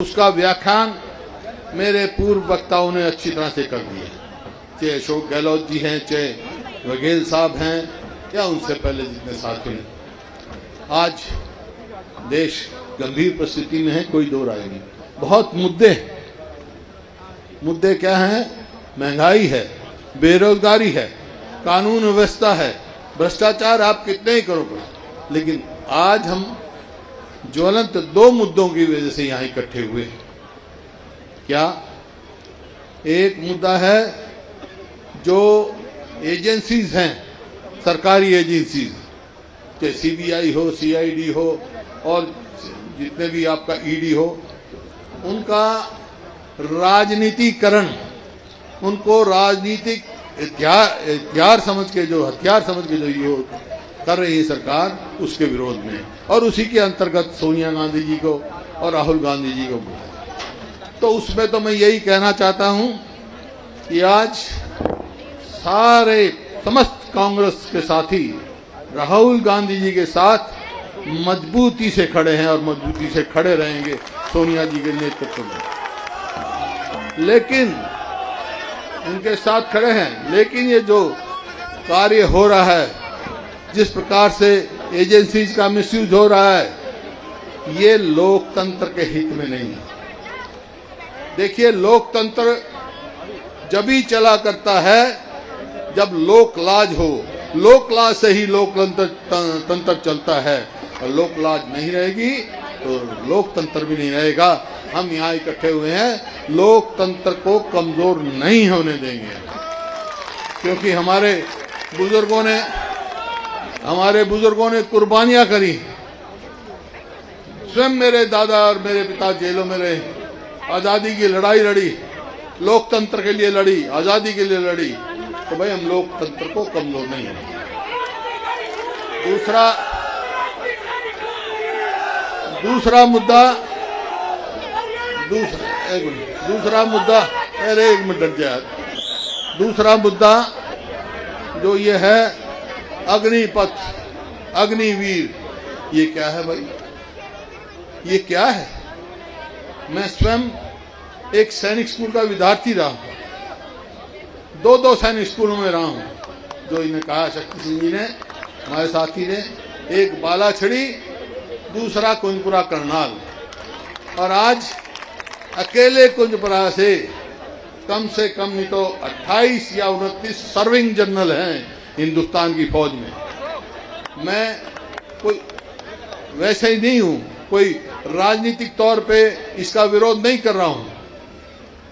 उसका व्याख्यान मेरे पूर्व वक्ताओं ने अच्छी तरह से कर दिया, चाहे अशोक गहलोत जी हैं, चाहे बघेल साहब हैं, या उनसे पहले जितने साथी हैं। आज देश गंभीर परिस्थिति में है, कोई दो राय नहीं। बहुत मुद्दे क्या हैं? महंगाई है, बेरोजगारी है, कानून व्यवस्था है, भ्रष्टाचार आप कितने ही करोगे। लेकिन आज हम ज्वलंत दो मुद्दों की वजह से यहां इकट्ठे हुए हैं। क्या? एक मुद्दा है जो एजेंसीज हैं, सरकारी एजेंसीज, चाहे सीबीआई हो, सीआईडी हो और जितने भी आपका ईडी हो, उनका राजनीतिकरण, उनको राजनीतिक हथियार समझ के जो ये कर रही है सरकार, उसके विरोध में, और उसी के अंतर्गत सोनिया गांधी जी को और राहुल गांधी जी को। तो उसमें तो मैं यही कहना चाहता हूं कि आज समस्त कांग्रेस के साथी राहुल गांधी जी के साथ मजबूती से खड़े हैं और मजबूती से खड़े रहेंगे सोनिया जी के नेतृत्व में। लेकिन उनके साथ खड़े हैं, लेकिन ये जो कार्य हो रहा है, जिस प्रकार से एजेंसीज का मिसयूज हो रहा है, ये लोकतंत्र के हित में नहीं है। देखिए, लोकतंत्र जब ही चला करता है जब लोकलाज हो, लोकलाज से ही लोकतंत्र चलता है, और लोकलाज नहीं रहेगी तो लोकतंत्र भी नहीं रहेगा। हम यहाँ इकट्ठे हुए हैं, लोकतंत्र को कमजोर नहीं होने देंगे, क्योंकि हमारे बुजुर्गों ने कुर्बानियां करी। स्वयं मेरे दादा और मेरे पिता जेलों में रहे, आजादी की लड़ाई लड़ी, लोकतंत्र के लिए लड़ी, आजादी के लिए लड़ी। तो भाई, हम लोकतंत्र को कमजोर नहीं होने। दूसरा मुद्दा, अरे एक मिनट यार, दूसरा मुद्दा जो ये है अग्निपथ, अग्निवीर, ये क्या है भाई? ये क्या है? मैं स्वयं एक सैनिक स्कूल का विद्यार्थी रहा हूं, दो सैनिक स्कूलों में रहा हूं। जो इन्हें कहा शक्ति सिंह जी ने, हमारे साथी ने, एक बालाछड़ी, दूसरा कुंजपुरा करनाल, और आज अकेले कुंजपुरा से कम नहीं तो 28 या 29 सर्विंग जनरल हैं हिंदुस्तान की फौज में। मैं कोई वैसे ही नहीं हूं, कोई राजनीतिक तौर पे इसका विरोध नहीं कर रहा हूं।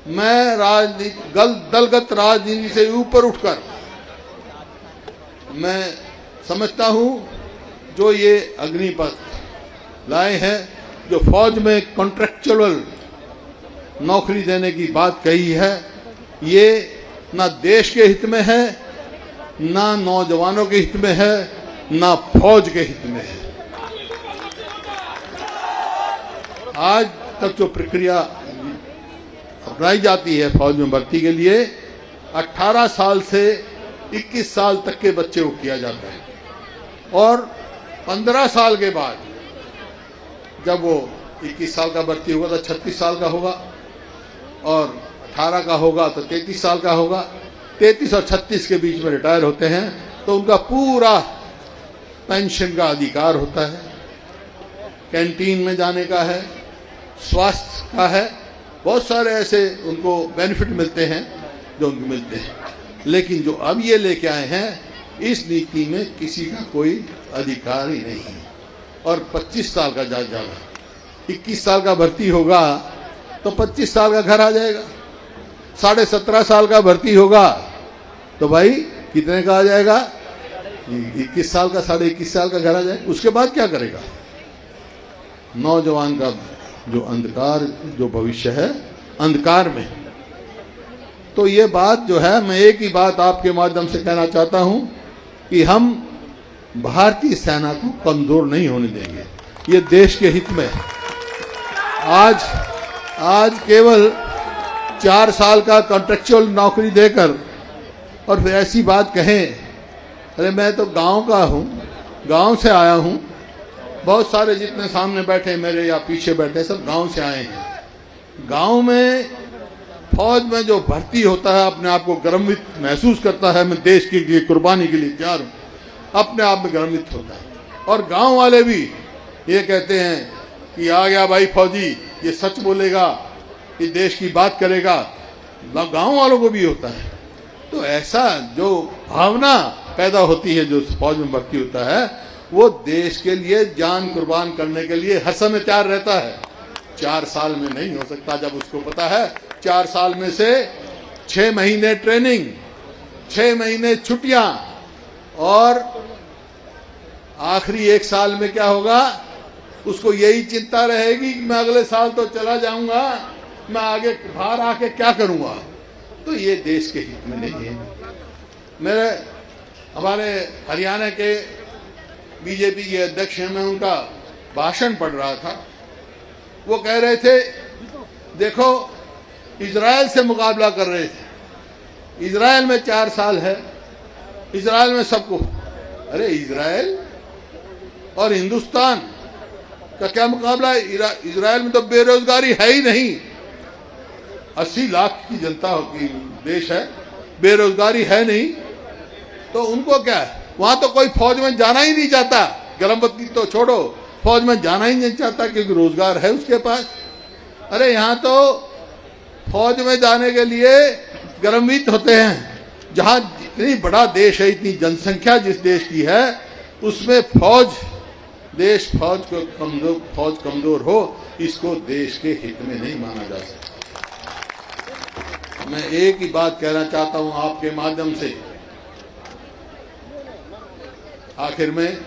मैं दलगत राजनीति से ऊपर उठकर मैं समझता हूं, जो ये अग्निपथ लाए हैं, जो फौज में कॉन्ट्रैक्चुअल नौकरी देने की बात कही है, ये ना देश के हित में है, ना नौजवानों के हित में है, ना फौज के हित में है। आज तक जो प्रक्रिया अपनाई जाती है फौज में भर्ती के लिए, 18 साल से 21 साल तक के बच्चे को किया जाता है, और 15 साल के बाद जब वो 21 साल का भर्ती होगा तो 36 साल का होगा, और 18 का होगा तो 33 साल का होगा। 33 और 36 के बीच में रिटायर होते हैं, तो उनका पूरा पेंशन का अधिकार होता है, कैंटीन में जाने का है, स्वास्थ्य का है, बहुत सारे ऐसे उनको बेनिफिट मिलते हैं जो उनको मिलते हैं। लेकिन जो अब ये लेके आए हैं, इस नीति में किसी का कोई अधिकार ही नहीं है। और 25 साल का जाना, 21 साल का भर्ती होगा तो 25 साल का घर आ जाएगा, 17.5 साल का भर्ती होगा तो भाई कितने का आ जाएगा? 21 साल का, 21.5 साल का घर आ जाएगा। उसके बाद क्या करेगा? नौजवान का जो अंधकार, जो भविष्य है, अंधकार में। तो ये बात जो है, मैं एक ही बात आपके माध्यम से कहना चाहता हूं कि हम भारतीय सेना को कमजोर नहीं होने देंगे, ये देश के हित में है। आज केवल 4 साल का कॉन्ट्रेक्चुअल नौकरी देकर और फिर ऐसी बात कहें, अरे मैं तो गांव का हूं, गांव से आया हूं, बहुत सारे जितने सामने बैठे मेरे या पीछे बैठे सब गांव से आए हैं, गांव में फौज में जो भर्ती होता है अपने आप को गर्वित महसूस करता है, मैं देश के लिए कुर्बानी के लिए तैयार हूं, अपने आप में गर्वित होता है। और गांव वाले भी ये कहते हैं कि आ गया भाई फौजी, ये सच बोलेगा, ये देश की बात करेगा, गांव वालों को भी होता है। तो ऐसा जो भावना पैदा होती है, जो फौज में भर्ती होता है, वो देश के लिए जान कुर्बान करने के लिए हर समय तैयार रहता है। 4 साल में नहीं हो सकता, जब उसको पता है 4 साल में से 6 महीने ट्रेनिंग, 6 महीने छुट्टियां, और आखिरी 1 साल में क्या होगा, उसको यही चिंता रहेगी कि मैं अगले साल तो चला जाऊंगा, मैं आगे बाहर आके क्या करूंगा। तो ये देश के हित में नहीं है। हमारे हरियाणा के बीजेपी के अध्यक्ष हैं, मैं उनका भाषण पढ़ रहा था। वो कह रहे थे, देखो इजराइल से मुकाबला कर रहे थे, इजराइल में 4 साल है, इजराइल में सबको, अरे इजराइल और हिंदुस्तान का क्या मुकाबला है? इजराइल में तो बेरोजगारी है ही नहीं, 80 लाख की जनता की देश है, बेरोजगारी है नहीं, तो उनको क्या है, वहां तो कोई फौज में जाना ही नहीं चाहता, गर्भवती तो छोड़ो, फौज में जाना ही नहीं चाहता क्योंकि रोजगार है उसके पास। अरे यहाँ तो फौज में जाने के लिए गर्वित होते हैं, जहां इतनी बड़ा देश है, इतनी जनसंख्या जिस देश की है, उसमें फौज कमजोर हो, इसको देश के हित में नहीं माना जा सकता। मैं एक ही बात कहना चाहता हूं आपके माध्यम से, आखिर में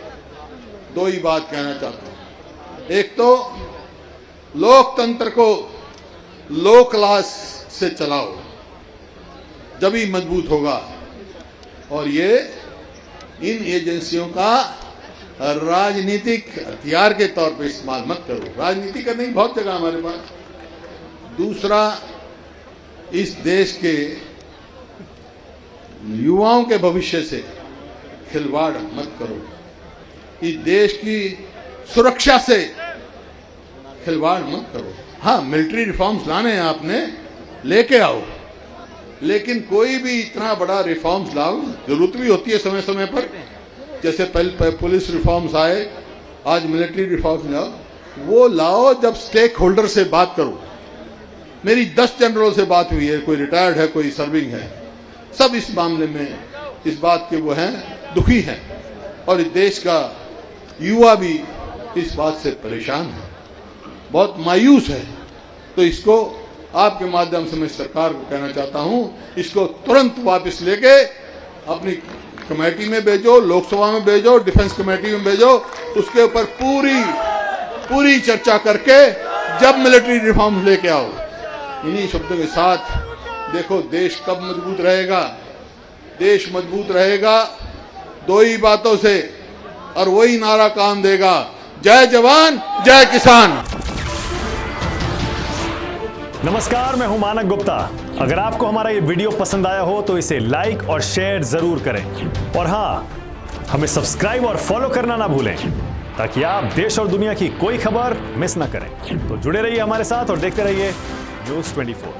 2 ही बात कहना चाहता हूं। एक तो लोकतंत्र को लो क्लास से चलाओ, जब ही मजबूत होगा, और ये इन एजेंसियों का राजनीतिक हथियार के तौर पे इस्तेमाल मत करो। राजनीति करने की बहुत जगह हमारे पास। दूसरा, इस देश के युवाओं के भविष्य से खिलवाड़ मत करो, इस देश की सुरक्षा से खिलवाड़ मत करो। हाँ, मिलिट्री रिफॉर्म्स लाने हैं आपने, लेके आओ, लेकिन कोई भी इतना बड़ा रिफॉर्म्स लाओ, जरूरत भी होती है समय समय पर, जैसे पहले पुलिस रिफॉर्म्स आए, आज मिलिट्री रिफॉर्म्स लाओ, वो लाओ जब स्टेक होल्डर से बात करो। मेरी 10 जनरलों से बात हुई है, कोई रिटायर्ड है, कोई सर्विंग है, सब इस मामले में इस बात के वो हैं, दुखी हैं, और इस देश का युवा भी इस बात से परेशान है, बहुत मायूस है। तो इसको आपके माध्यम से मैं सरकार को कहना चाहता हूं, इसको तुरंत वापस लेके अपनी कमेटी में भेजो, लोकसभा में भेजो, डिफेंस कमेटी में भेजो, उसके ऊपर पूरी चर्चा करके जब मिलिट्री रिफॉर्म लेके आओ। इन्हीं शब्दों के साथ देखो देश कब मजबूत रहेगा। देश मजबूत रहेगा 2 ही बातों से, और वही नारा काम देगा, जय जवान जय किसान। नमस्कार, मैं हूं मानक गुप्ता। अगर आपको हमारा ये वीडियो पसंद आया हो तो इसे लाइक और शेयर जरूर करें, और हाँ, हमें सब्सक्राइब और फॉलो करना ना भूलें, ताकि आप देश और दुनिया की कोई खबर मिस ना करें। तो जुड़े रहिए हमारे साथ और देखते रहिए न्यूज़ 24।